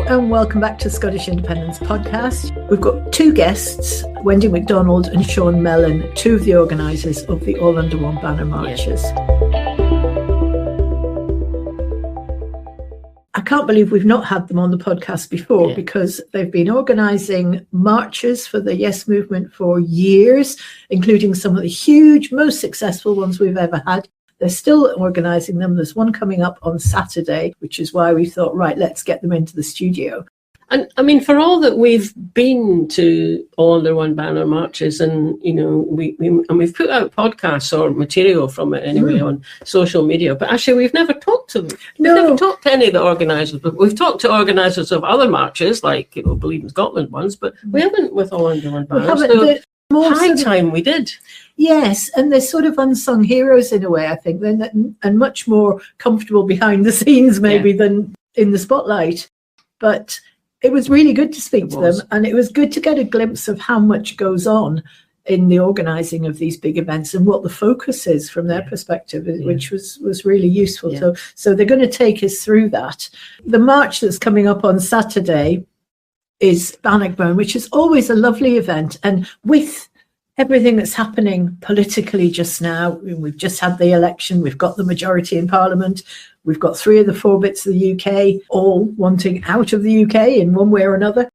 and welcome back to Scottish Independence Podcast. We've got two guests, Wendy MacDonald and Sean Mellon, two of the organisers of the All Under One Banner marches. I can't believe we've not had them on the podcast before because they've been organising marches for the Yes movement for years, including some of the huge, most successful ones we've ever had. They're still organising them. There's one coming up on Saturday, which is why we thought, right, let's get them into the studio. And I mean, for all that we've been to All Under One Banner marches, and you know, we've put out podcasts or material from it anyway on social media, but actually we've never talked to them. We've never talked to any of the organisers, but we've talked to organisers of other marches, like Believe in Scotland ones, but we haven't with All Under One Banner. High time we did. Yes, and they're sort of unsung heroes in a way, I think, and much more comfortable behind the scenes maybe than in the spotlight. But it was really good to speak to them, and it was good to get a glimpse of how much goes on in the organising of these big events and what the focus is from their perspective, which was really useful. So they're going to take us through that. The march that's coming up on Saturday is Bannockburn, which is always a lovely event. And with everything that's happening politically just now, we've just had the election, we've got the majority in Parliament, we've got 3 of the 4 bits of the UK all wanting out of the UK in one way or another.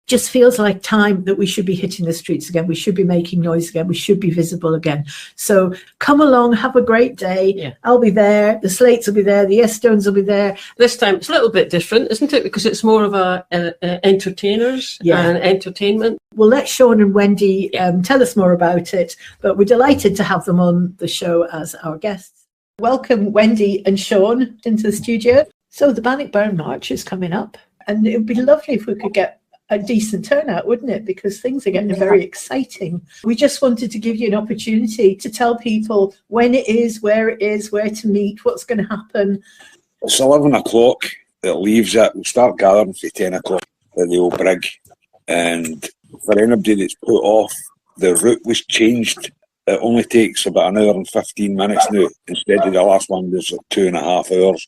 Just feels like time that we should be hitting the streets again. We should be making noise again. We should be visible again. So come along, have a great day. Yeah. I'll be there. The Slates will be there. The Yes Stones will be there. This time it's a little bit different, isn't it? Because it's more of a entertainers and entertainment. We'll let Sean and Wendy tell us more about it, but we're delighted to have them on the show as our guests. Welcome, Wendy and Sean, into the studio. So the Bannockburn March is coming up, and it would be lovely if we could get a decent turnout, wouldn't it? Because things are getting very exciting. We just wanted to give you an opportunity to tell people when it is, where to meet, what's going to happen. It's 11 o'clock. It leaves it. We'll start gathering for 10 o'clock at the old brig. And for anybody that's put off, the route was changed. It only takes about an hour and 15 minutes now. Instead of the last one, there's 2.5 hours.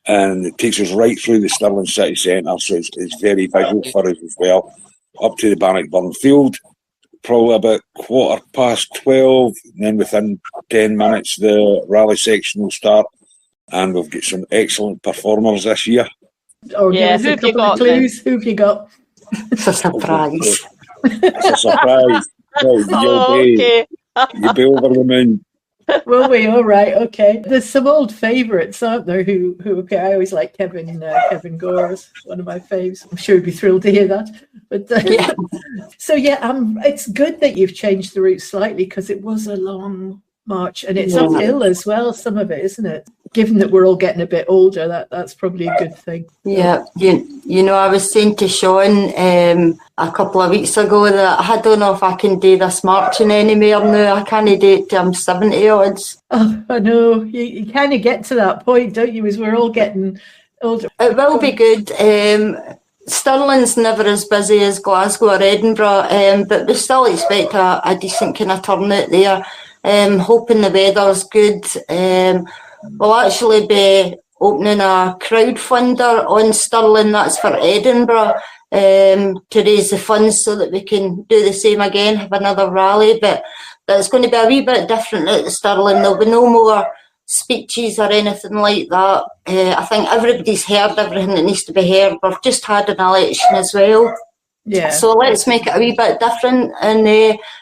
And it takes us right through the Stirling city centre, so it's very visual for us as well. Up to the Bannockburn field, probably about 12:15, and then within 10 minutes the rally section will start, and we've got some excellent performers this year. Oh, yeah, who have you got? Clues? Who have you got? It's a surprise. It's a surprise. You'll be over the moon. Will we? All right, okay. There's some old favourites, aren't there? Who I always like Kevin Gore's one of my faves. I'm sure he'd be thrilled to hear that. But it's good that you've changed the route slightly because it was a long march and it's uphill as well. Some of it, isn't it? Given that we're all getting a bit older, that's probably a good thing. Yeah, you know, I was saying to Sean a couple of weeks ago that I don't know if I can do this marching anymore now. I can't do it till I'm 70 odds. Oh, I know. You kind of get to that point, don't you, as we're all getting older. It will be good. Stirling's never as busy as Glasgow or Edinburgh, but we still expect a decent kind of turnout there. Hoping the weather's good. We'll actually be opening a crowdfunder on Stirling, that's for Edinburgh, to raise the funds so that we can do the same again, have another rally. But it's going to be a wee bit different at Stirling. There'll be no more speeches or anything like that. I think everybody's heard everything that needs to be heard. We've just had an election as well. Yeah. So let's make it a wee bit different and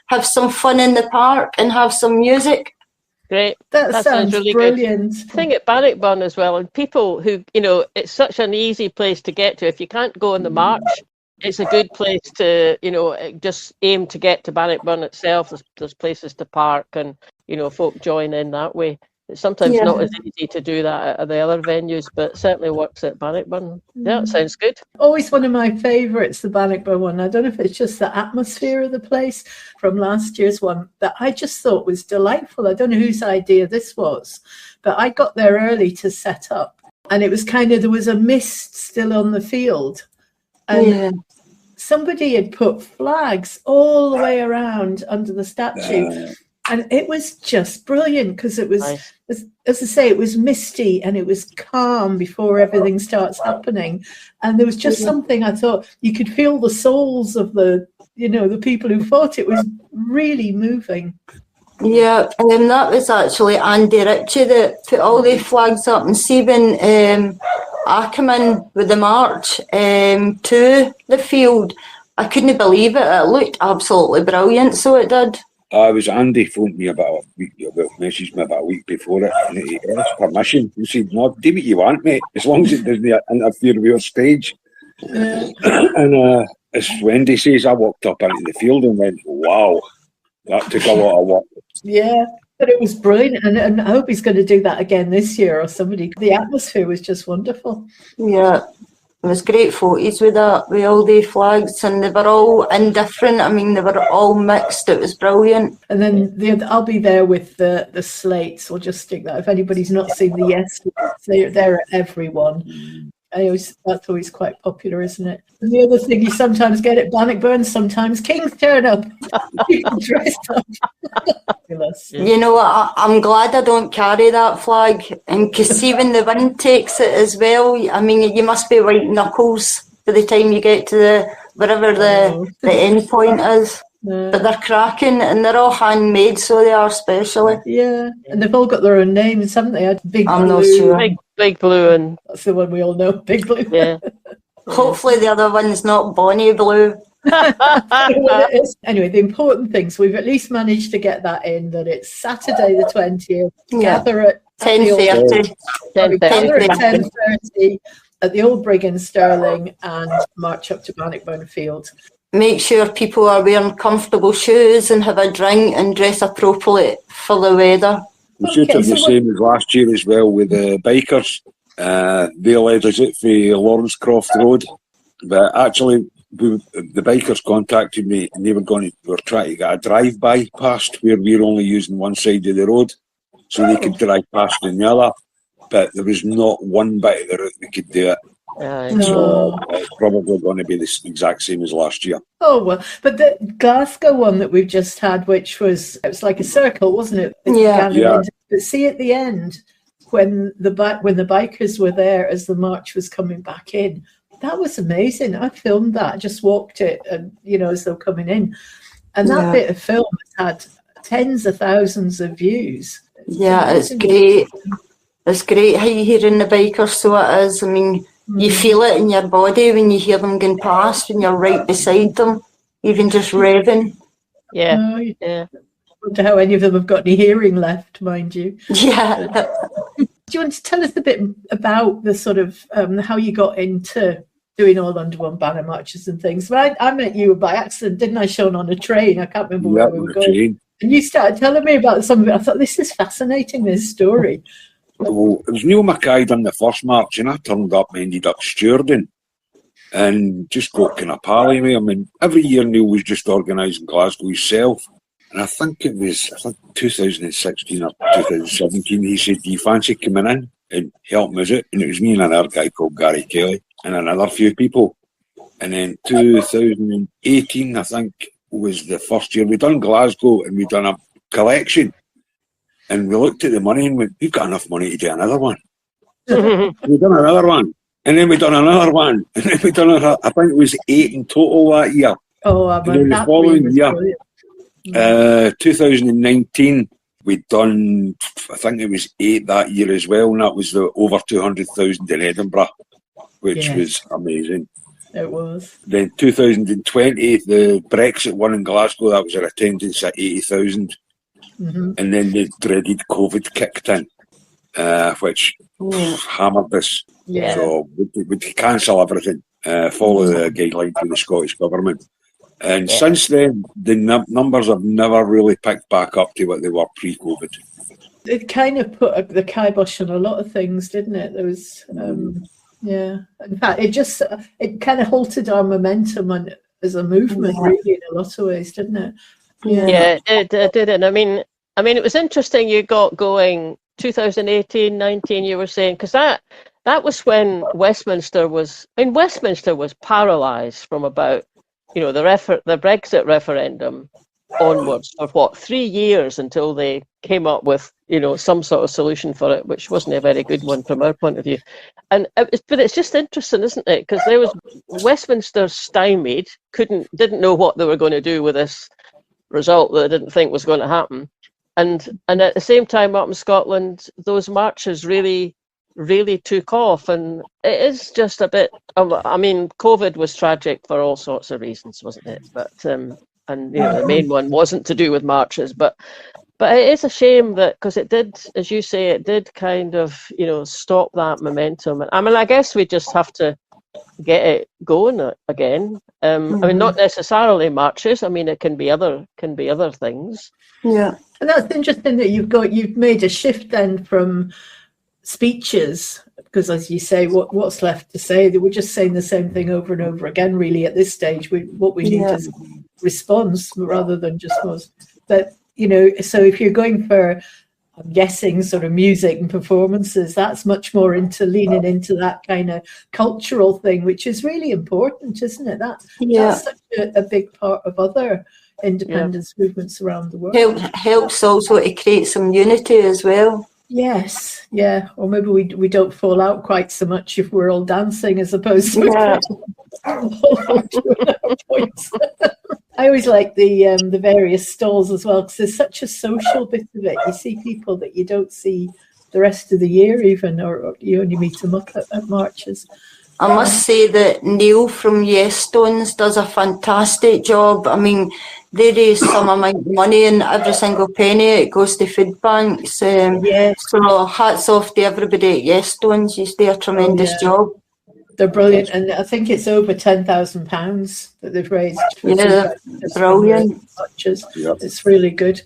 have some fun in the park and have some music. Great. That sounds really brilliant. Good. Thing at Bannockburn as well, and people who, you know, it's such an easy place to get to. If you can't go on the march, it's a good place to, you know, just aim to get to Bannockburn itself. There's places to park and, you know, folk join in that way. It's sometimes not as easy to do that at the other venues, but it certainly works at Bannockburn. Yeah, it sounds good. Always one of my favourites, the Bannockburn one. I don't know if it's just the atmosphere of the place from last year's one that I just thought was delightful. I don't know whose idea this was, but I got there early to set up. And it was there was a mist still on the field. And somebody had put flags all the way around under the statue. And it was just brilliant because it was, Nice. as I say, it was misty and it was calm before everything starts happening. And there was just something, I thought, you could feel the souls of the people who fought. It was really moving. Yeah, that was actually Andy Ritchie that put all the flags up. And see when I come in with the march to the field, I couldn't believe it. It looked absolutely brilliant, so it did. I was Andy phoned me messaged me about a week before it, and he asked permission. He said, "No, do what you want, mate, as long as it doesn't interfere with your stage." And as Wendy says, I walked up into the field and went, "Wow, that took a lot of work." Yeah, but it was brilliant, and I hope he's going to do that again this year or somebody. The atmosphere was just wonderful. Yeah. It was great photos with that, with all the flags, and they were all indifferent. I mean, they were all mixed. It was brilliant. And then I'll be there with the slates. We'll just stick that. If anybody's not seen the yes, they're at everyone. That's always quite popular, isn't it? And the other thing you sometimes get at Bannockburn, sometimes kings turn up. People dressed up. You know what? I'm glad I don't carry that flag, and because see when the wind takes it as well, I mean, you must be white knuckles by the time you get to wherever the end point is. But they're cracking, and they're all handmade, so they are especially. Yeah, and they've all got their own names, haven't they? Big I'm Blue. not sure. Big Blue, and that's the one we all know, Big Blue. Yeah. Hopefully the other one's not Bonnie Blue. Anyway, the important things, we've at least managed to get that in, that it's Saturday the 20th. Gather at 10:30. 10:30 at the Old Brig in Stirling and march up to Bannockburn Field. Make sure people are wearing comfortable shoes and have a drink and dress appropriately for the weather. We should have the same as last year as well with the bikers. They led us out for Lawrencecroft Road, but actually the bikers contacted me and they were trying to get a drive-by past where we're only using one side of the road so they could drive past on the other, but there was not one bit of the route we could do it. So it's probably going to be the exact same as last year. Oh, well, but the Glasgow one that we've just had, it was like a circle, wasn't it? Yeah. But see, at the end, when the bikers were there as the march was coming back in, that was amazing. I filmed that. I just walked it, and as they were coming in, and that bit of film has had tens of thousands of views. Yeah, it's great. It's great how you hearing the bikers. So it is. I mean, you feel it in your body when you hear them going past, when you're right beside them, even just revving. Yeah. I wonder how any of them have got any hearing left, mind you. Yeah. Do you want to tell us a bit about the sort of how you got into doing all under one banner marches and things? But I met you by accident, didn't I, Sean, on a train? I can't remember where we were going. Train. And you started telling me about some of it. I thought, this is fascinating, this story. Well, it was Neil Mackay done the first march, and I turned up and ended up stewarding and just got kind of pally with him. And every year Neil was just organising Glasgow himself. And I think it was 2016 or 2017, he said, "Do you fancy coming in and helping us out?" And it was me and another guy called Gary Kelly and another few people. And then 2018, I think, was the first year. We done Glasgow and we done a collection. And we looked at the money and went, "We've got enough money to do another one." We done another one. And then we done another one. And then we done another, I think it was 8 in total that year. Oh, and then the following year, 2019, we'd done, I think it was 8 that year as well. And that was the over 200,000 in Edinburgh, which was amazing. It was. Then 2020, the Brexit one in Glasgow, that was our attendance at 80,000. And then the dreaded COVID kicked in, which hammered us. So we'd cancel everything, follow the guidelines from the Scottish Government. And since then, the numbers have never really picked back up to what they were pre-COVID. It kind of put the kibosh on a lot of things, didn't it? There was, in fact, it kind of halted our momentum as a movement, really, in a lot of ways, didn't it? Yeah, it did. And I mean, it was interesting you got going 2018, 19, you were saying, because that was when Westminster was paralysed from about, the Brexit referendum onwards for what, 3 years until they came up with, you know, some sort of solution for it, which wasn't a very good one from our point of view. And but it's just interesting, isn't it? Because there was Westminster stymied, didn't know what they were going to do with this result that they didn't think was going to happen, and at the same time up in Scotland, those marches really took off, and it is just a bit. I mean, COVID was tragic for all sorts of reasons, wasn't it? But and you know, the main one wasn't to do with marches, but it is a shame that, because it did, as you say, it did kind of, you know, stop that momentum. I mean, I guess we just have to get it going again. I mean, not necessarily marches. I mean, it can be other things. Yeah, and that's interesting that you've made a shift then from speeches, because as you say, what's left to say? They were just saying the same thing over and over again. Really, at this stage, what we need is response rather than just was that. You know, so if you're going for, I'm guessing, sort of music and performances, that's much more into leaning into that kind of cultural thing, which is really important, isn't it? That's such a big part of other independence movements around the world. Helps also to create some unity as well. Yes, yeah. Or maybe we don't fall out quite so much if we're all dancing as opposed to points. I always like the various stalls as well, because there's such a social bit of it. You see people that you don't see the rest of the year even, or you only meet them up at marches. I must say that Neil from Yes Stones does a fantastic job. I mean, they raise some amount of money, and every single penny it goes to food banks. So hats off to everybody at Yes Stones. You do a tremendous job. They're brilliant, and I think it's over £10,000 that they've raised. Brilliant. It's really good.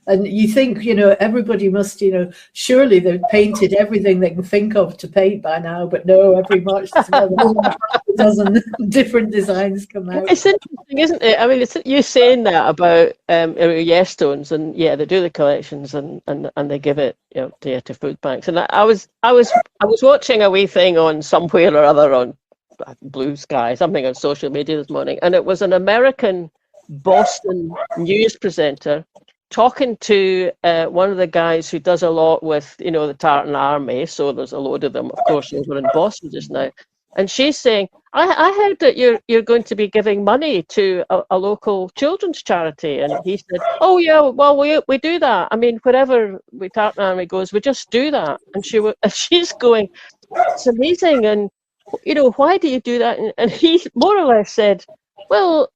And you think, you know, everybody must, you know, surely they've painted everything they can think of to paint by now, but no, every March there's a dozen different designs come out. It's interesting, isn't it? I mean, it's you saying that about Yes Stones, and yeah, they do the collections and they give it, you know, to food banks. And I was watching a wee thing on somewhere or other on Blue Sky, something on social media this morning, and it was an American Boston news presenter talking to one of the guys who does a lot with, you know, the Tartan Army. So there's a load of them, of course, over in Boston just now. And she's saying, I heard that you're going to be giving money to a local children's charity. And he said, oh, yeah, well, we do that. I mean, wherever Tartan Army goes, we just do that. And she's going, it's amazing. And, you know, why do you do that? And he more or less said, well,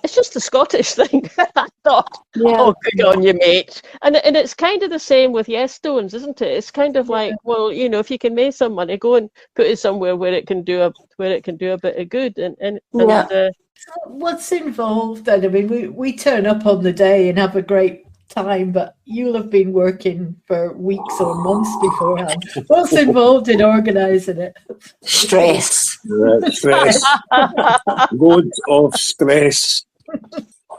it's just a Scottish thing. I thought, oh, good on you, mate. And it's kind of the same with Yes Stones, isn't it? It's kind of like, well, you know, if you can make some money, go and put it somewhere where it can do a bit of good. And what's involved then? I mean, we turn up on the day and have a great time, but you'll have been working for weeks or months beforehand. What's involved in organising it? Stress. Stress. Loads of stress.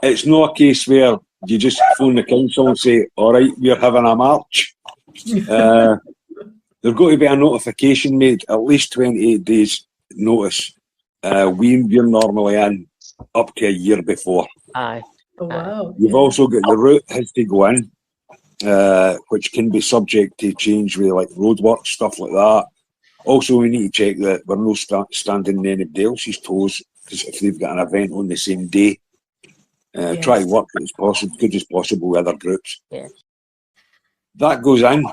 It's not a case where you just phone the council and say, all right, we're having a march. There's got to be a notification made, at least 28 days notice. We're normally in up to a year before. Aye. Oh, wow. You've also got the route has to go in, which can be subject to change with like roadworks, stuff like that. Also, we need to check that we're not standing on anybody else's toes, because if they've got an event on the same day, try to work as good as possible with other groups. Yeah. That goes in.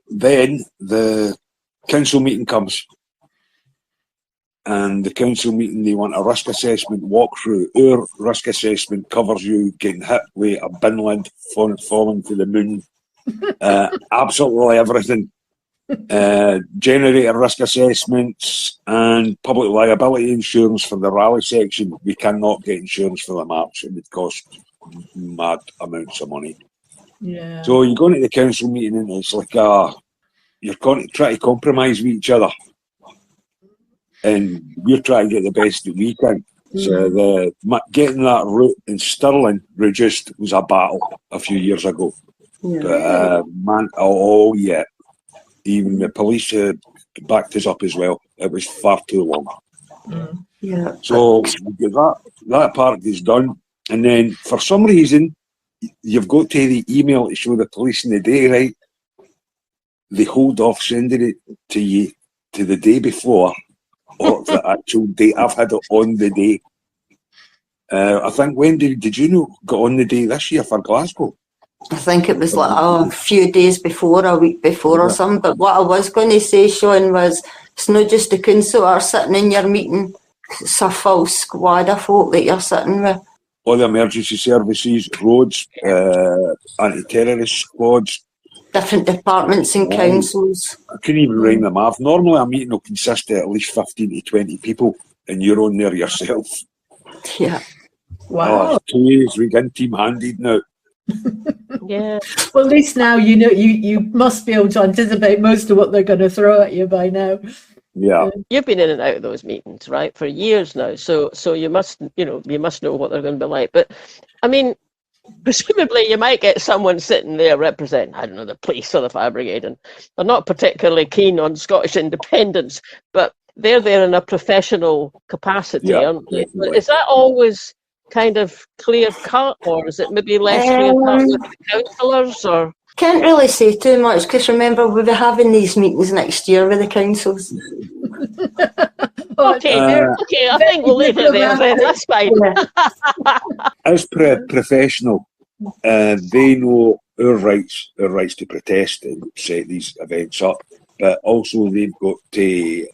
Then the council meeting comes. And the council meeting, they want a risk assessment walkthrough. Our risk assessment covers you getting hit with a bin lid falling to the moon. Absolutely everything. Generator risk assessments and public liability insurance for the rally section. We cannot get insurance for the march. It would cost mad amounts of money. Yeah. So you go into the council meeting and it's like, you're going to try to compromise with each other. And we're trying to get the best that we can. So getting that route in Stirling reduced was a battle a few years ago. But even the police backed us up as well. It was far too long. Yeah. So that part is done. And then, for some reason, you've got to the email to show the police in the day, right? They hold off sending it to you to the day before or the actual date. I've had it on the day. I think, Wendy, did you know, got on the day this year for Glasgow? I think it was like a few days before, a week before or something. But what I was going to say, Sean, was it's not just the council are sitting in your meeting. It's a full squad of folk that you're sitting with. All the emergency services, roads, anti-terrorist squads. Different departments and councils. I couldn't even ring them off. Normally a meeting will consist of at least 15 to 20 people and you're on there yourself. Yeah. Wow. We get team-handed now. Yeah. Well, at least now you know you must be able to anticipate most of what they're going to throw at you by now. Yeah. You've been in and out of those meetings, right, for years now. So you must know what they're going to be like. But I mean, presumably you might get someone sitting there representing, I don't know, the police or the fire brigade, and they're not particularly keen on Scottish independence, but they're there in a professional capacity, aren't they? But is that always kind of clear cut, or is it maybe less clear cut with the councillors? Or can't really say too much because remember we'll be having these meetings next year with the councils. Okay, I think we'll leave it there then. That's fine. As professional, they know our rights to protest and set these events up, but also they've got to,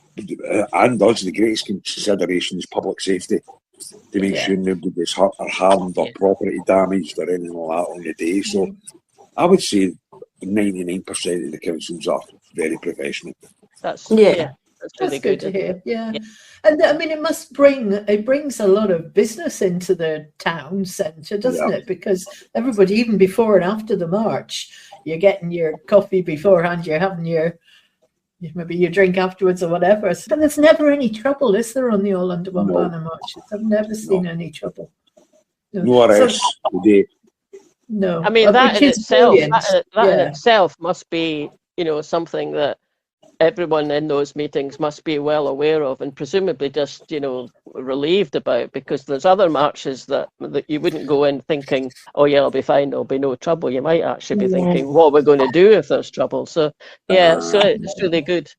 and us, the greatest consideration is public safety, to make sure nobody gets hurt or harmed or property damaged or anything like that on the day. So I would say 99% of the councils are very professional. That's really That's good to hear. Yeah. Yeah. And I mean, it brings a lot of business into the town centre, doesn't it? Because everybody, even before and after the march, you're getting your coffee beforehand, you're having maybe your drink afterwards or whatever. But there's never any trouble, is there, on the All Under One Banner marches? I've never seen any trouble. No arrests today. No. I mean, that in brilliant. itself must be, something that everyone in those meetings must be well aware of and presumably just, relieved about, because there's other marches that you wouldn't go in thinking, oh yeah, I'll be fine, there'll be no trouble. You might actually be thinking, what are we going to do if there's trouble? So so it's really good.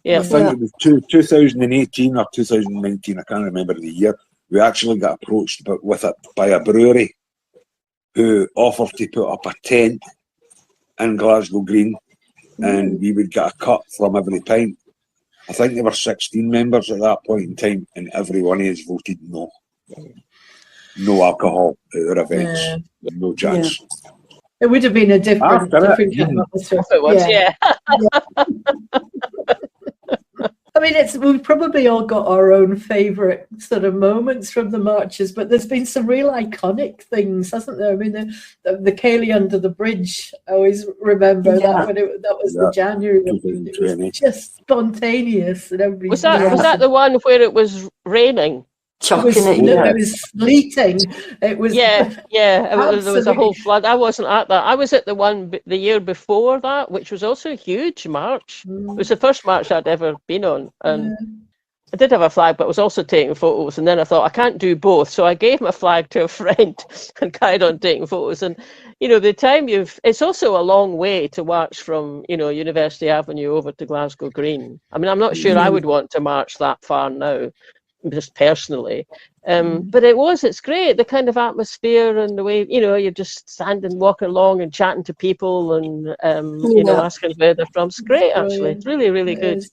Yeah. I think it was 2018 or 2019, I can't remember the year, we actually got approached by a brewery who offered to put up a tent in Glasgow Green and we would get a cut from every pint. I think there were 16 members at that point in time and every one of us voted no. No alcohol at our events. No chance. Yeah. It would have been a different kind of atmosphere. It was, I mean, we've probably all got our own favourite sort of moments from the marches, but there's been some real iconic things, hasn't there? I mean, the Cayley under the bridge, I always remember that when that was the January. It was just spontaneous. And everybody was that the one where it was raining? It was sleeting. It was there was a whole flood. I wasn't at that. I was at the one the year before that, which was also a huge march. It was the first march I'd ever been on, and I did have a flag, but I was also taking photos. And then I thought I can't do both, so I gave my flag to a friend and carried on taking photos. And the time it's also a long way to march from University Avenue over to Glasgow Green. I mean, I'm not sure I would want to march that far now, just personally, but it's great, the kind of atmosphere and the way you're just standing, walking along and chatting to people and asking where they're from. It's great, actually. It's really, really good.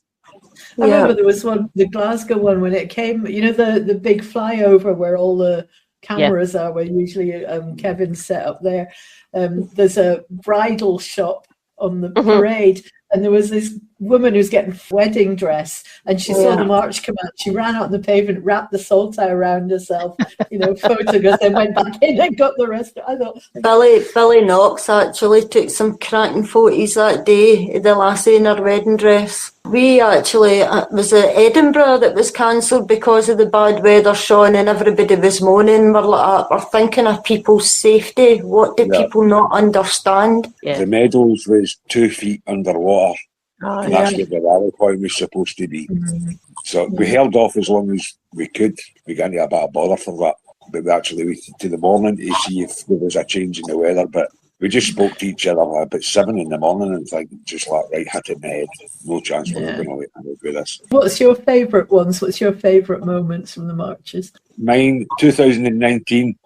I remember there was the Glasgow one when it came, the big flyover where all the cameras are, where usually Kevin's set up there. There's a bridal shop on the parade, and there was this woman who's getting a wedding dress, and she saw the march come out. She ran out on the pavement, wrapped the saltire around herself, photographed, then went back in and got the rest. I thought Billy Knox actually took some cracking photos that day, the lassie in her wedding dress. We actually, it was Edinburgh that was cancelled because of the bad weather, Sean, and everybody was moaning. We're thinking of people's safety. What do people not understand? Yeah. The Meadows was 2 feet underwater. And that's where the rally point was supposed to be. So we held off as long as we could. We got into a bit of bother for that. but we actually waited to the morning to see if there was a change in the weather. But we just spoke to each other about 7 in the morning and like, just like, right, hit it in the head. No chance we're going to wait with this. What's your favourite ones? What's your favourite moments from the marches? Mine, 2019,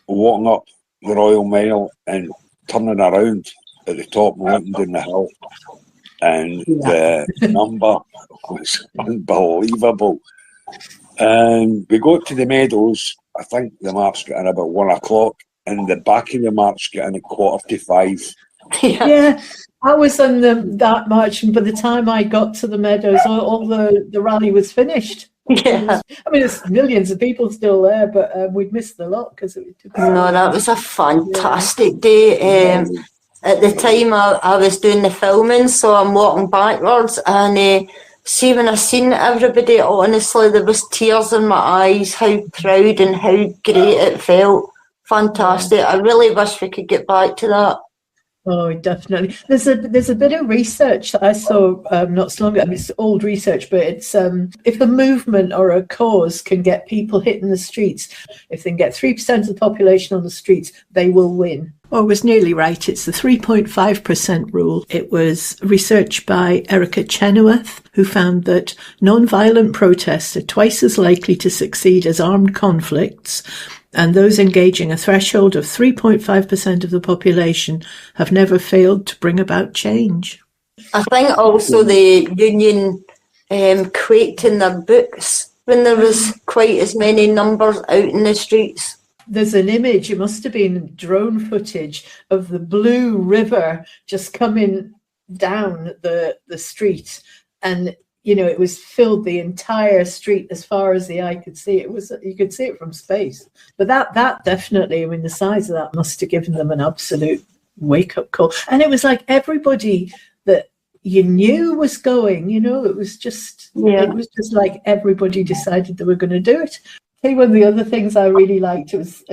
walking up the Royal Mile and turning around at the top and looking down the hill. And the number was unbelievable. And we got to the meadows. I think the march got in about 1 o'clock, and the back of the march got in at 4:45. Yeah, I was on that march, and by the time I got to the meadows, all the rally was finished. Yeah. I mean, there's millions of people still there, but we'd missed the lot because it took. No, that was a fantastic day. At the time, I was doing the filming, so I'm walking backwards, and see, when I seen everybody, honestly, there was tears in my eyes, how proud and how great it felt. Fantastic. I really wish we could get back to that. Oh, definitely. There's a bit of research that I saw not so long ago. I mean, it's old research, but it's if a movement or a cause can get people hitting the streets, if they can get 3% of the population on the streets, they will win. Oh, I was nearly right. It's the 3.5% rule. It was research by Erica Chenoweth, who found that non-violent protests are twice as likely to succeed as armed conflicts, and those engaging a threshold of 3.5% of the population have never failed to bring about change. I think also the union quaked in their boots when there was quite as many numbers out in the streets. There's an image, it must have been drone footage, of the Blue River just coming down the street, and it was filled the entire street as far as the eye could see. You could see it from space. But that definitely, I mean, the size of that must have given them an absolute wake-up call. And it was like everybody that you knew was going, it was just like everybody decided they were going to do it. I think one of the other things I really liked, it was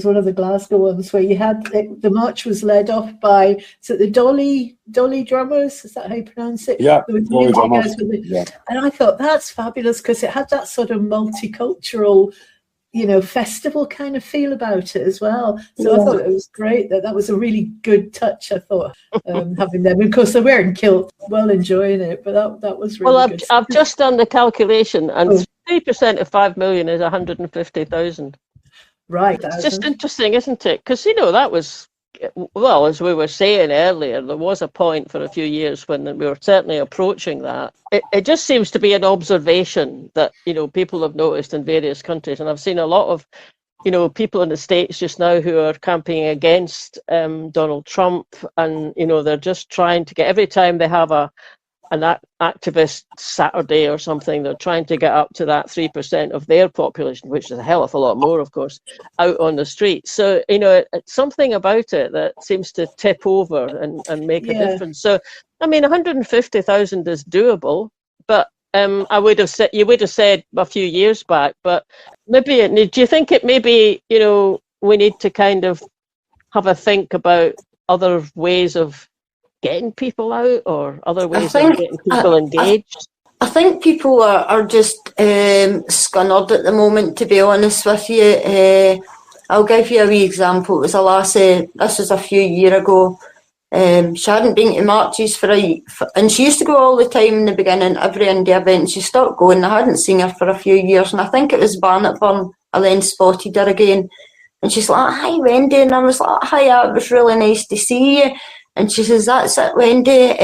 one of the Glasgow ones where you had the march was led off by, the Dolly drummers, is that how you pronounce it? Yeah, and I thought that's fabulous because it had that sort of multicultural, festival kind of feel about it as well. So I thought it was great that was a really good touch, I thought, having them. Of course, they're wearing kilts, well enjoying it, but that was really good. I've just done the calculation, and 3% of 5 million is 150,000. Right. It's just interesting, isn't it? Because, that was, well, as we were saying earlier, there was a point for a few years when we were certainly approaching that. It just seems to be an observation that, people have noticed in various countries. And I've seen a lot of, people in the States just now who are campaigning against Donald Trump. And, they're just trying to get, every time they have an activist Saturday or something, they're trying to get up to that 3% of their population, which is a hell of a lot more, of course, out on the street. So, it's something about it that seems to tip over and make a difference. So, I mean, 150,000 is doable, but you would have said a few years back, but maybe, do you think it maybe, we need to kind of have a think about other ways of getting people out or other ways of getting people engaged? I think people are just scunnered at the moment, to be honest with you. I'll give you a wee example. It was a lassie, this was a few years ago. She hadn't been to marches and she used to go all the time in the beginning, every indie event. She stopped going. I hadn't seen her for a few years, and I think it was Bannockburn. I then spotted her again, and she's like, "Hi, Wendy," and I was like, "Hi, it was really nice to see you." And she says, "That's it, Wendy.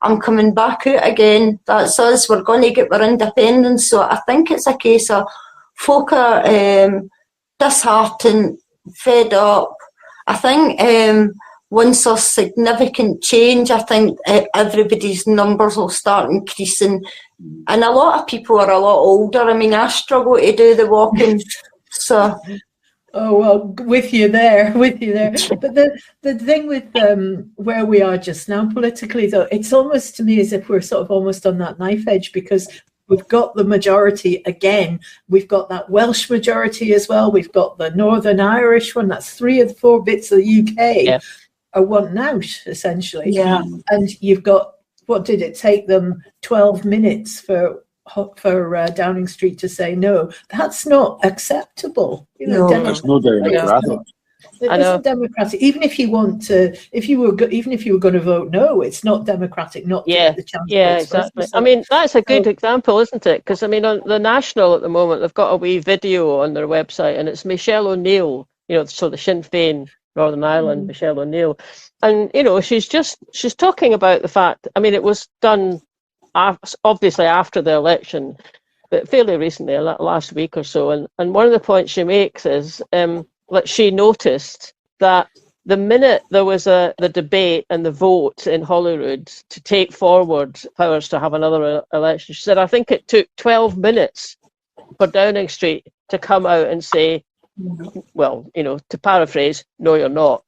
I'm coming back out again. That's us. We're going to get our independence." So I think it's a case of folk are disheartened, fed up. I think once there's significant change, I think everybody's numbers will start increasing. And a lot of people are a lot older. I mean, I struggle to do the walking. So... Oh, well, with you there. But the thing with where we are just now politically, though, it's almost to me as if we're sort of almost on that knife edge, because we've got the majority again. We've got that Welsh majority as well. We've got the Northern Irish one. That's 3 of the 4 bits of the UK are wanting out, essentially. Yeah. And you've got, what did it take them 12 minutes for Downing Street to say no. That's not acceptable. No. It's no democratic. It isn't democratic. Even if you want to, even if you were going to vote no, it's not democratic not to get the chance. Yeah, exactly. I mean, that's a good example, isn't it? Because I mean, on the National at the moment, they've got a wee video on their website, and it's Michelle O'Neill. So the Sinn Féin Northern Ireland, Michelle O'Neill, and she's talking about the fact. I mean, it was done obviously after the election, but fairly recently, last week or so. And one of the points she makes is that she noticed that the minute there was the debate and the vote in Holyrood to take forward powers to have another election, she said, I think it took 12 minutes for Downing Street to come out and say, well, to paraphrase, no, you're not.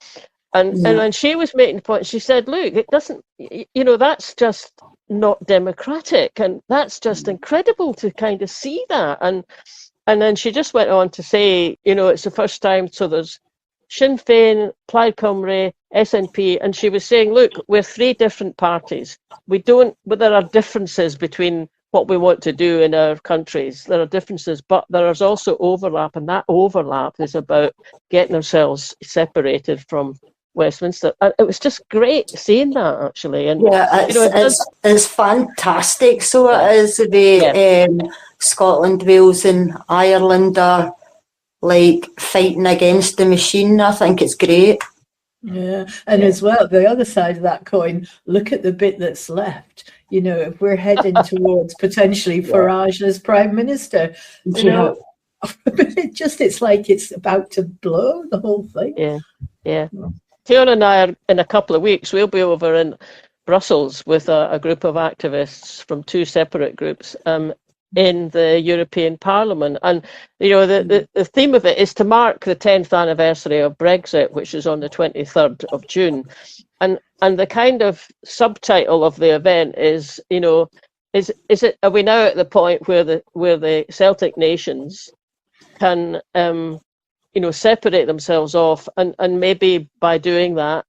And when she was making the point, she said, look, it doesn't, that's just not democratic. And that's just incredible to kind of see that. And then she just went on to say, it's the first time, so there's Sinn Féin, Plaid Cymru, SNP, and she was saying, look, we're three different parties. There are differences between what we want to do in our countries. There are differences, but there is also overlap, and that overlap is about getting ourselves separated from Westminster. And it was just great seeing that, actually. And it's fantastic. So it is the way Scotland, Wales and Ireland are like fighting against the machine. I think it's great. Yeah, and as well, the other side of that coin, look at the bit that's left. If we're heading towards potentially Farage as Prime Minister, it's like it's about to blow, the whole thing. Yeah. Fiona and I are, in a couple of weeks, we'll be over in Brussels with a group of activists from two separate groups in the European Parliament. And, the theme of it is to mark the 10th anniversary of Brexit, which is on the 23rd of June. And the kind of subtitle of the event is, are we now at the point where the Celtic nations can, separate themselves off and maybe by doing that,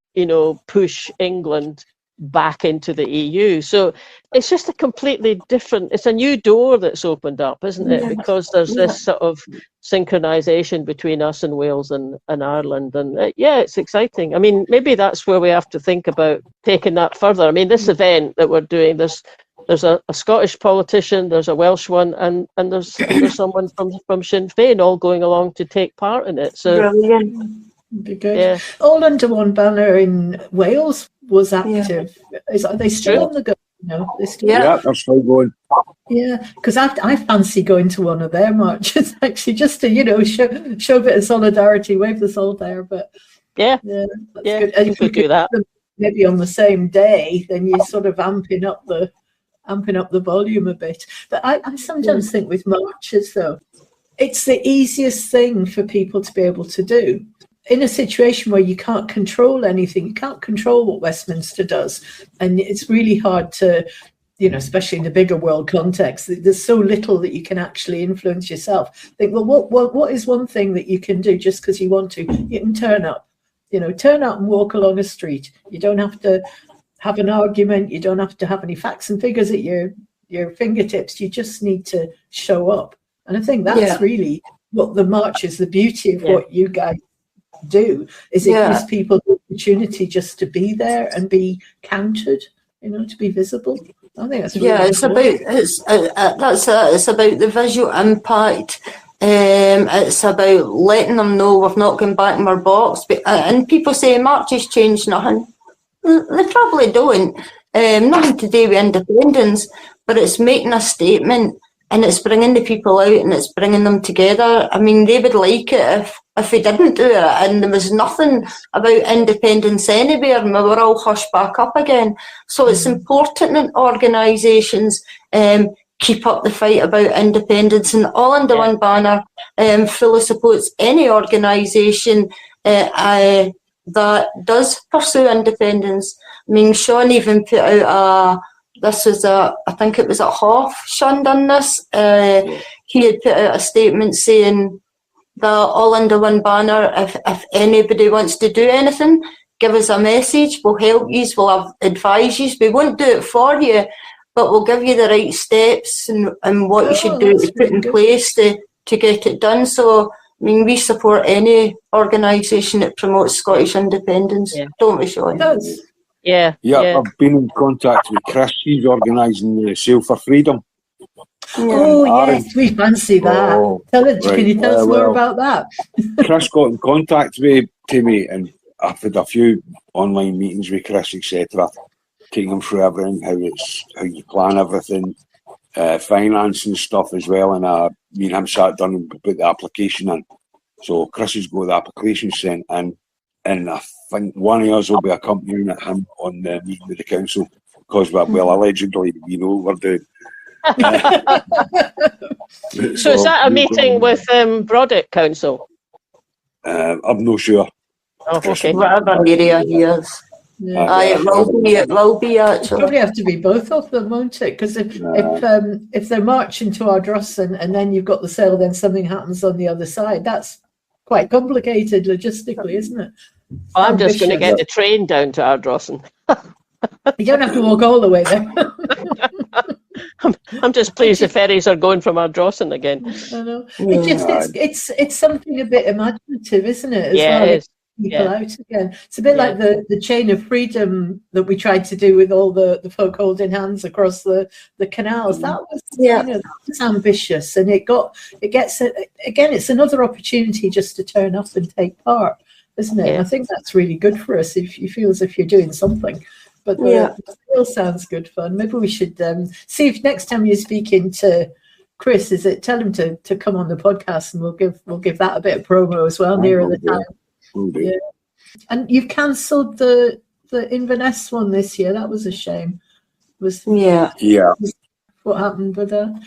push England back into the EU? So it's just a completely different, it's a new door that's opened up, isn't it? Because there's this sort of synchronization between us and Wales and Ireland. And it's exciting. I mean, maybe that's where we have to think about taking that further. I mean, this event that we're doing, there's a Scottish politician, there's a Welsh one, and there's someone from Sinn Féin all going along to take part in it. So brilliant. Be good. Yeah. All Under One Banner in Wales was active. Are they still on the go? No, they're still they're still going. Yeah, because I fancy going to one of their marches actually, just to show a bit of solidarity, wave the salt there. But that's good. And if you could do that maybe on the same day, then you're sort of amping up the volume a bit. But I sometimes think with marches though, it's the easiest thing for people to be able to do. In a situation where you can't control anything, you can't control what Westminster does. And it's really hard to, especially in the bigger world context, there's so little that you can actually influence yourself. Think, well, what is one thing that you can do just because you want to? You can turn up, turn up and walk along a street. You don't have to have an argument. You don't have to have any facts and figures at your fingertips. You just need to show up. And I think that's really what the march is, the beauty of what you guys do, is it gives people the opportunity just to be there and be counted, to be visible. I think that's really it's about the visual impact. It's about letting them know we've not gone back in our box. And people say marches change nothing. They probably don't. Nothing to do with independence, but it's making a statement. And it's bringing the people out and it's bringing them together. I mean, they would like it if we didn't do it and there was nothing about independence anywhere and we were all hushed back up again. So it's important that organisations keep up the fight about independence, and All Under One Banner fully supports any organisation that does pursue independence. I mean, Sean even put out I think it was at Hoff, Sean done this. He had put out a statement saying that All Under One Banner, if anybody wants to do anything, give us a message, we'll help you, we'll advise you. We won't do it for you, but we'll give you the right steps and what you should do to put in place to get it done. So, I mean, we support any organisation that promotes Scottish independence, don't we, Sean? Yeah. I've been in contact with Chris. He's organising the Sail for Freedom. Oh, yes, we fancy that. Can you tell us more about that? Chris got in contact with me, and I've had a few online meetings with Chris, etc., taking him through everything, how you plan everything, finance and stuff as well. And me and him sat down and put the application in. So Chris has got the application sent in, and I think one of us will be accompanying him on the meeting with the council, because allegedly we know what we're doing. So is that a meeting with Brodick Council? I'm not sure. Oh, okay. Whatever area he is. It will be actually. Probably have to be both of them, won't it? Because if they're marching to Ardrossan and then you've got the sale, then something happens on the other side. That's quite complicated logistically, isn't it? I'm just going to get the train down to Ardrossan. You don't have to walk all the way there. I'm just pleased the ferries are going from Ardrossan again. I know. It's something a bit imaginative, isn't it? It is. People out again. It's a bit like the chain of freedom that we tried to do with all the folk holding hands across the canals. That was that was ambitious, and it's another opportunity just to turn up and take part, isn't it? I think that's really good for us if you feel as if you're doing something. But it still sounds good fun. Maybe we should see if next time you're speaking to Chris, tell him to come on the podcast, and we'll give that a bit of promo as well nearer the time. Yeah. And you've cancelled the Inverness one this year. That was a shame. What happened with that?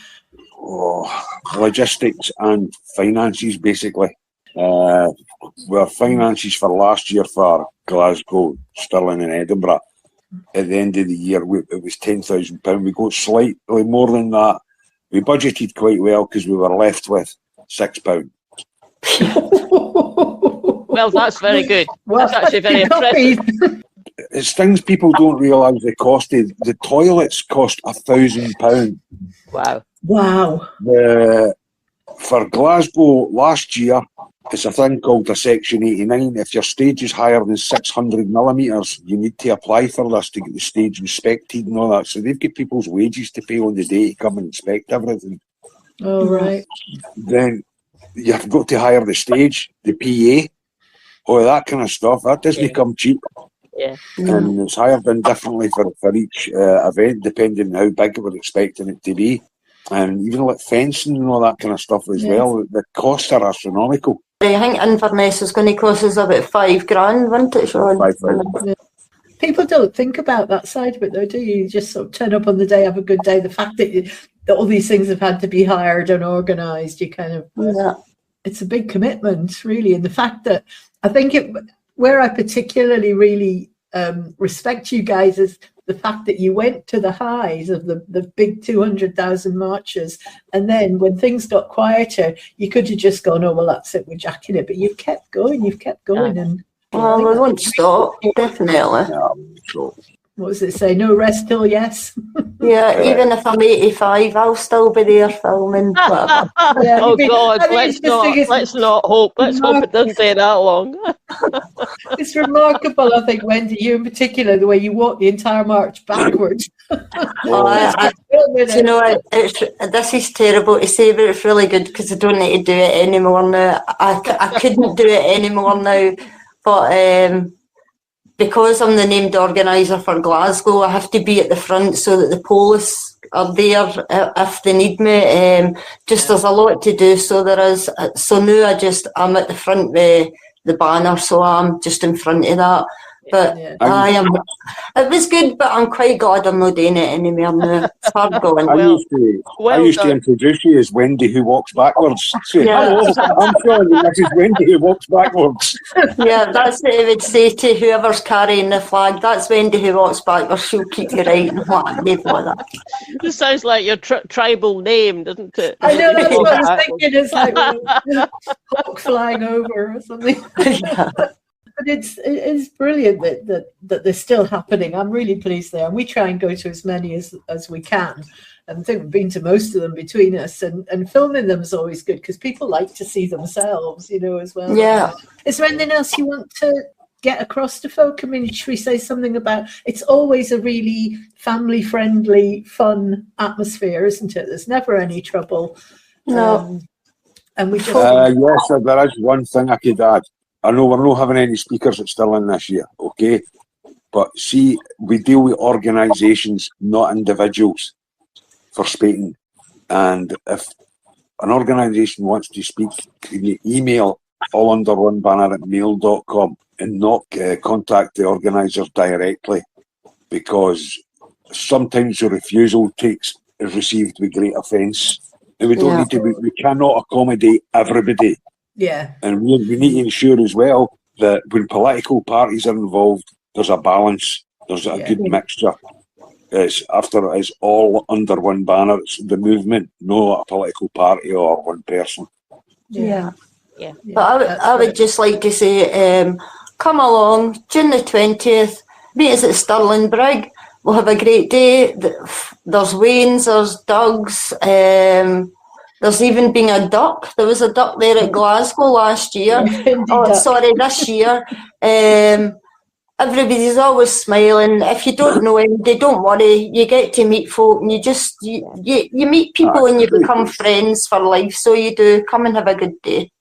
Logistics and finances, basically. Finances for last year for Glasgow, Stirling and Edinburgh. At the end of the year, it was £10,000. We got slightly more than that. We budgeted quite well because we were left with £6. Well, that's very good. That's actually very impressive. It's things people don't realise they costed. The toilets cost £1,000. Wow. For Glasgow last year, it's a thing called a Section 89. If your stage is higher than 600 millimetres, you need to apply for this to get the stage inspected and all that. So they've got people's wages to pay on the day to come and inspect everything. Oh, right. Then you've got to hire the stage, the PA, all that kind of stuff. That doesn't come cheap. Yeah. And it's hired in differently for each event, depending on how big we're expecting it to be. And even like fencing and all that kind of stuff as well. The costs are astronomical. I think Inverness is going to cost us about £5,000, won't it, Sean? £5,000. People don't think about that side of it, though, do you? You just sort of turn up on the day, have a good day. The fact that all these things have had to be hired and organised, you kind of... It's a big commitment, really. And the fact that I think where I particularly really respect you guys is the fact that you went to the highs of the big 200,000 marchers, and then when things got quieter, you could have just gone, oh, well, that's it, we're jacking it. But you've kept going, and we won't stop, definitely. What does it say? No rest till yes. Even if I'm 85, I'll still be there filming. God, let's not hope. Let's hope it doesn't take that long. It's remarkable, I think, Wendy, you in particular, the way you walk the entire march backwards. You know, this is terrible to say, but it's really good because I don't need to do it anymore now. I couldn't do it anymore now, but because I'm the named organiser for Glasgow, I have to be at the front so that the police are there if they need me. There's a lot to do, so there is. So now I'm at the front with the banner, so I'm just in front of that. But it was good, but I'm quite glad I'm not doing it anymore now. It's hard going. I used to introduce you as Wendy who walks backwards. Hello, I'm Sean, and this is Wendy who walks backwards. That's what I would say to whoever's carrying the flag. That's Wendy who walks backwards. She'll keep you right and whatever. This sounds like your tribal name, doesn't it? I know, that's what I was thinking. It's like a hawk flying over or something. but it's brilliant that they're still happening. I'm really pleased there, and we try and go to as many as we can. And I think we've been to most of them between us, and filming them is always good because people like to see themselves, as well. Yeah. Is there anything else you want to get across to folk? I mean, should we say something about, it's always a really family-friendly, fun atmosphere, isn't it? There's never any trouble. No. And we just... yes, there is one thing I could add. I know we're not having any speakers at Stirling this year, okay? But see, we deal with organisations, not individuals, for speaking. And if an organisation wants to speak, can you email allunder1banner@mail.com and not contact the organisers directly, because sometimes the refusal is received with great offence. And we don't need to, we cannot accommodate everybody. Yeah. And we need to ensure as well that when political parties are involved, there's a balance, there's a good mixture. It's all under one banner. It's the movement, not a political party or one person. Yeah. But I would just like to say, come along, June the 20th, meet us at Stirling Brig. We'll have a great day. There's wains, there's dugs, there's even been a duck. There was a duck there at Glasgow last year. This year. Everybody's always smiling. If you don't know anybody, don't worry. You get to meet folk, and you meet people, and you become friends for life. So you do. Come and have a good day.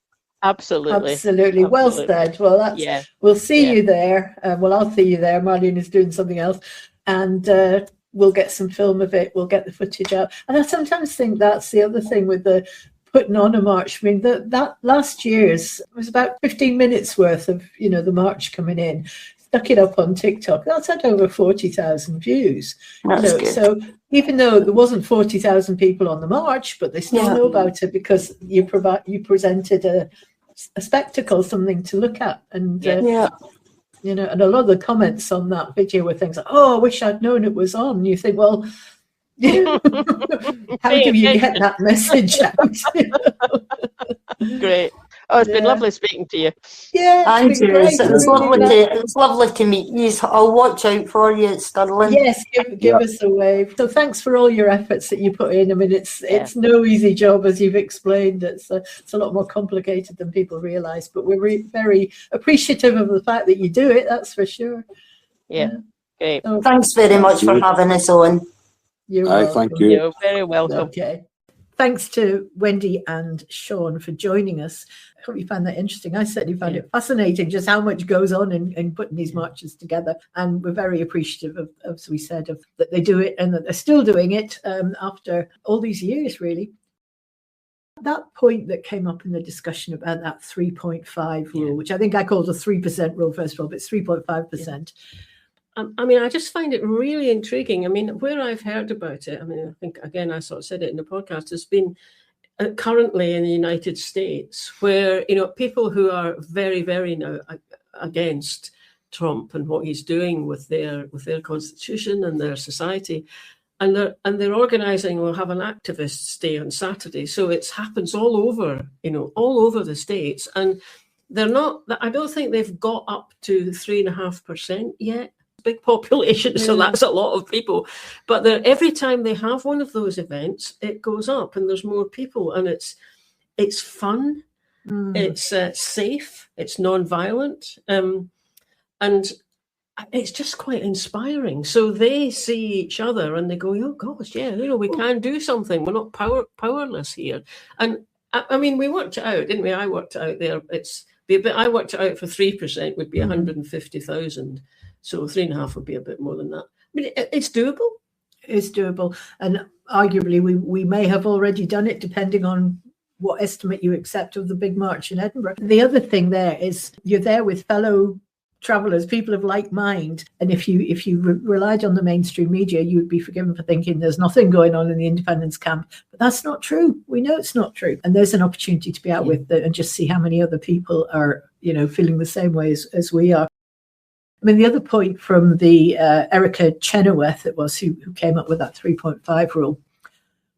Absolutely. Well said. Well, we'll see you there. I'll see you there. Marlene is doing something else, and we'll get some film of it. We'll get the footage out. And I sometimes think that's the other thing with the putting on a march. I mean, that last year's was about 15 minutes worth of the march coming in. Stuck it up on TikTok. That's had over 40,000 views. So even though there wasn't 40,000 people on the march, but they still know about it because you presented a spectacle, something to look at, and and a lot of the comments on that video were things like, "Oh, I wish I'd known it was on." You think, well, how do you get that message out? Great. Oh, it's been lovely speaking to you. Yeah, it's lovely to meet you. I'll watch out for you at Stirling. Yes, give us a wave. So thanks for all your efforts that you put in. I mean, it's no easy job, as you've explained. It's a lot more complicated than people realise, but we're very appreciative of the fact that you do it, that's for sure. Yeah. Great. So, thanks very much for having us on. You're welcome. Thank you. You're very welcome. Okay. Thanks to Wendy and Sean for joining us. I hope you found that interesting. I certainly found it fascinating just how much goes on in putting these marches together. And we're very appreciative of, as we said, that they do it and that they're still doing it after all these years, really. That point that came up in the discussion about that 3.5 rule, which I think I called a 3% rule first of all, but it's 3.5%. I mean, I just find it really intriguing. I mean, where I've heard about it, I mean, I think, again, I sort of said it in the podcast, has been currently in the United States, where, people who are very, very now against Trump and what he's doing with their constitution and their society, and they're organising, will have an activists day on Saturday. So it happens all over the States. And they're not, I don't think they've got up to 3.5% yet. Big population, so that's a lot of people, but every time they have one of those events, it goes up and there's more people, and it's fun, it's safe, it's non-violent, and it's just quite inspiring. So they see each other and they go, oh gosh, we can do something, we're not powerless here. And I mean, we worked it out, didn't we? I worked it out there. I worked it out for 3% would be 150,000. So 3.5 would be a bit more than that. I mean, it's doable. It's doable. And arguably, we may have already done it, depending on what estimate you accept of the big march in Edinburgh. The other thing there is you're there with fellow travellers, people of like mind. And if you relied on the mainstream media, you would be forgiven for thinking there's nothing going on in the independence camp. But that's not true. We know it's not true. And there's an opportunity to be out with it and just see how many other people are, feeling the same way as we are. I mean, the other point from the Erica Chenoweth, it was who came up with that 3.5 rule,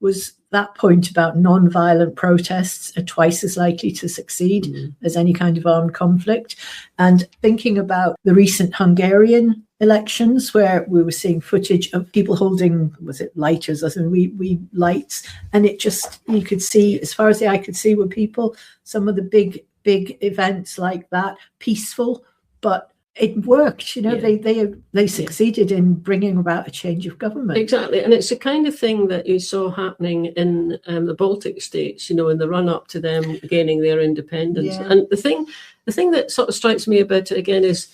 was that point about non-violent protests are twice as likely to succeed as any kind of armed conflict. And thinking about the recent Hungarian elections, where we were seeing footage of people holding, was it lighters, as in we lights, and it just, you could see, as far as the eye could see, were people, some of the big events like that, peaceful, but it worked, they succeeded in bringing about a change of government. Exactly. And it's the kind of thing that you saw happening in the Baltic states, in the run up to them gaining their independence. Yeah. And the thing that sort of strikes me about it again is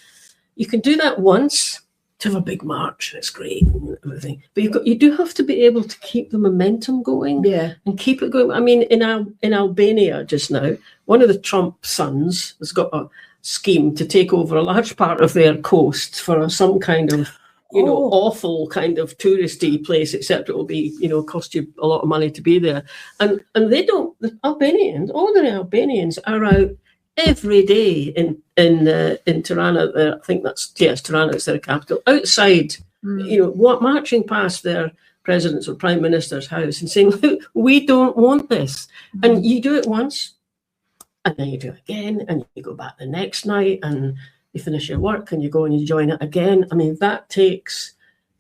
you can do that once, to have a big march, it's great and everything, but you do have to be able to keep the momentum going, and keep it going. I mean, in Albania just now, one of the Trump sons has got a scheme to take over a large part of their coast for some kind of awful kind of touristy place, except it will be cost you a lot of money to be there, and they don't, the Albanians, ordinary Albanians are out every day in Tirana. I think Tirana is their capital, outside, marching past their president's or prime minister's house and saying, look, we don't want this. And you do it once, and then you do it again, and you go back the next night, and you finish your work, and you go and you join it again. I mean, that takes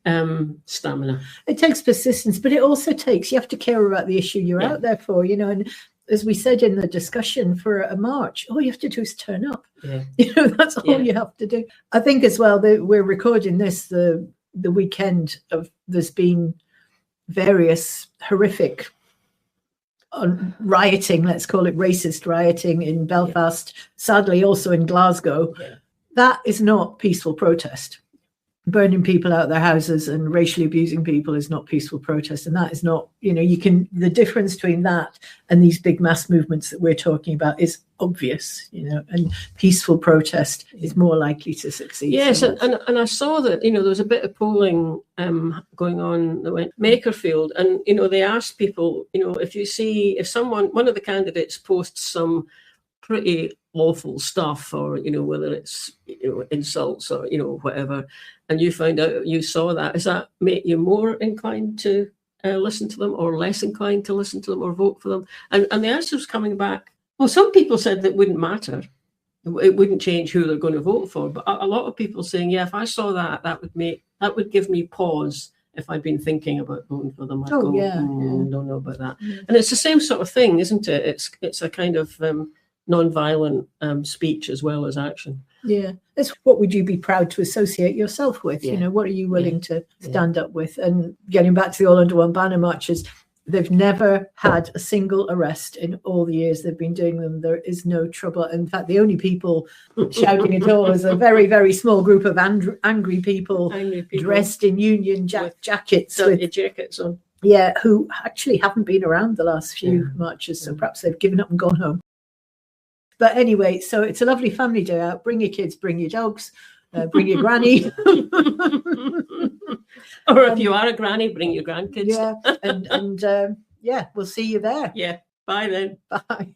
stamina. It takes persistence, but it also takes, you have to care about the issue you're out there for, and as we said in the discussion, for a march, all you have to do is turn up. That's all you have to do. I think as well that we're recording this the weekend of, there's been various horrific rioting, let's call it racist rioting in Belfast, sadly also in Glasgow. That is not peaceful protest. Burning people out of their houses and racially abusing people is not peaceful protest. And that is not, the difference between that and these big mass movements that we're talking about is obvious, and peaceful protest is more likely to succeed. Yes, and I saw that, there was a bit of polling going on that went Makerfield, and, they asked people, if one of the candidates posts some pretty awful stuff, or whether it's insults or whatever, and you found out, you saw that, does that make you more inclined to listen to them, or less inclined to listen to them, or vote for them? And the answer was coming back, well, some people said that wouldn't matter, it wouldn't change who they're going to vote for, but a lot of people saying, if I saw that would give me pause. If I'd been thinking about voting for them, I'd don't know about that. And it's the same sort of thing, isn't it? It's a kind of non-violent speech as well as action. It's what would you be proud to associate yourself with? What are you willing to stand up with? And getting back to the All Under One banner marches, they've never had a single arrest in all the years they've been doing them. There is no trouble. In fact, the only people shouting it all is a very, very small group of angry people dressed in Union jackets with jackets on. Who actually haven't been around the last few marches, so perhaps they've given up and gone home. But anyway, so it's a lovely family day out. Bring your kids, bring your dogs, bring your granny. Or if you are a granny, bring your grandkids. And we'll see you there. Bye then. Bye.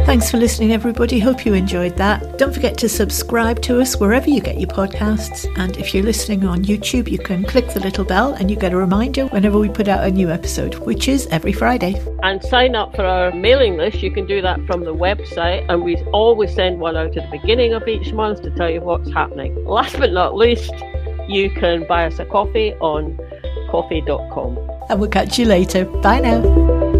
Thanks for listening, everybody. Hope you enjoyed that. Don't forget to subscribe to us wherever you get your podcasts. And if you're listening on YouTube, you can click the little bell and you get a reminder whenever we put out a new episode, which is every Friday. And sign up for our mailing list. You can do that from the website. And we always send one out at the beginning of each month to tell you what's happening. Last but not least, you can buy us a coffee on coffee.com. And we'll catch you later. Bye now.